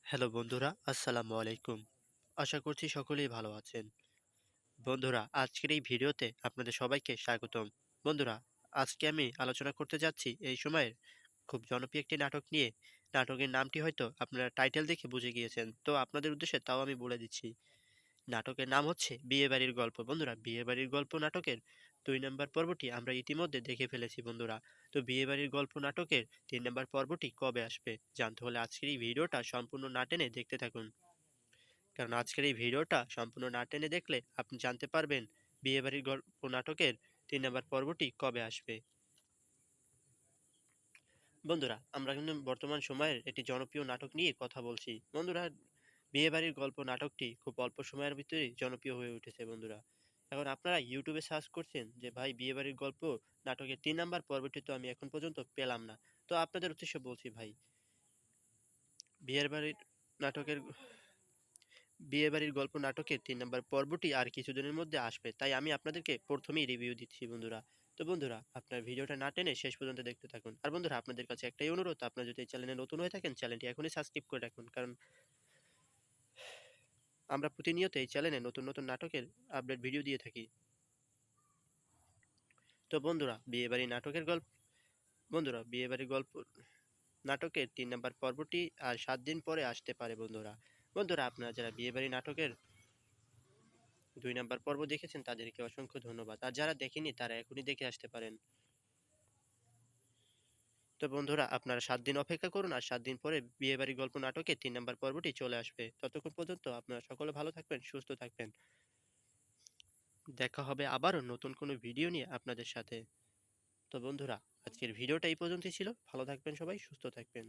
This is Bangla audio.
হ্যালো বন্ধুরা, আসসালামু আলাইকুম। আশা করছি সকলেই ভালো আছেন। বন্ধুরা, আজকের এই ভিডিওতে আপনাদের সবাইকে স্বাগতম। বন্ধুরা, আজকে আমি আলোচনা করতে যাচ্ছি এই সময়ের খুব জনপ্রিয় একটি নাটক নিয়ে। নাটকের নামটি হয়তো আপনারা টাইটেল দেখে বুঝে গিয়েছেন। তো আপনাদের উদ্দেশ্যে তাও আমি বলে দিচ্ছি। নাটকের নাম হচ্ছে বিয়েবাড়ির গল্প। বন্ধুরা, বিয়েবাড়ির গল্প নাটকের ২ নাম্বার পর্বটি আমরা ইতিমধ্যে দেখে ফেলেছি বন্ধুরা। তো বিয়েবাড়ির গল্প নাটকের ৩ নাম্বার পর্বটি কবে আসবে জানতে হলে আজকের এই ভিডিওটা সম্পূর্ণ না টেনে দেখতে থাকুন। কারণ আজকের এই ভিডিওটা সম্পূর্ণ না টেনে দেখলে আপনি জানতে পারবেন বিয়েবাড়ির গল্প নাটকের ৩ নাম্বার পর্বটি কবে আসবে। বন্ধুরা, আমরা কিন্তু বর্তমান সময়ের একটি জনপ্রিয় নাটক নিয়ে কথা বলছি। বন্ধুরা, বিয়েবাড়ির গল্প নাটকটি খুব অল্প সময়ের ভিতরেই জনপ্রিয় হয়ে উঠেছে বন্ধুরা। এখন আপনারা ইউটিউবে সার্চ করছেন যে ভাই বিয়েবাড়ির গল্প নাটকের ৩ নাম্বার পর্বটি তো আমি এখন পর্যন্ত পেলাম না। তো আপনাদের উদ্দেশ্যে বলছি ভাই, বিয়ের বাড়ির নাটকের বিয়েবাড়ির গল্প নাটকের ৩ নাম্বার পর্বটি আর কিছুদিনের মধ্যে আসবে। তাই আমি আপনাদেরকে প্রথমেই রিভিউ দিচ্ছি বন্ধুরা। তো বন্ধুরা, আপনার ভিডিওটা না টেনে শেষ পর্যন্ত দেখতে থাকুন। আর বন্ধুরা, আপনাদের কাছে একটাই অনুরোধ, আপনারা যদি এই চ্যানেলে নতুন হয়ে থাকেন, চ্যানেলটি এখনই সাবস্ক্রাইব করে রাখুন। কারণ আমরা প্রতিনিয়ত এই চ্যানেলে নতুন, নতুন নাটকের আপডেট ভিডিও দিয়ে থাকি। তো বন্ধুরা, বিয়েবাড়ির গল্প নাটকের ৩ নাম্বার পর্বটি আর ৭ দিন পরে আসতে পারে বন্ধুরা। বন্ধুরা, আপনারা যারা বিয়েবাড়ি নাটকের ২ নাম্বার পর্ব দেখেছেন তাদেরকে অসংখ্য ধন্যবাদ। আর যারা দেখেনি তারা এখনই দেখে আসতে পারেন। তো বন্ধুরা, আপনারা ৭ দিন অপেক্ষা করুন আর ৭ দিন পরে বিয়েবাড়ির গল্প নাটকের ৩ নাম্বার পর্বটি চলে আসবে। ততক্ষণ পর্যন্ত আপনারা সকলে ভালো থাকবেন, সুস্থ থাকবেন। দেখা হবে আবারও নতুন কোনো ভিডিও নিয়ে আপনাদের সাথে। তো বন্ধুরা, আজকের ভিডিওটা এই পর্যন্তই ছিল। ভালো থাকবেন সবাই, সুস্থ থাকবেন।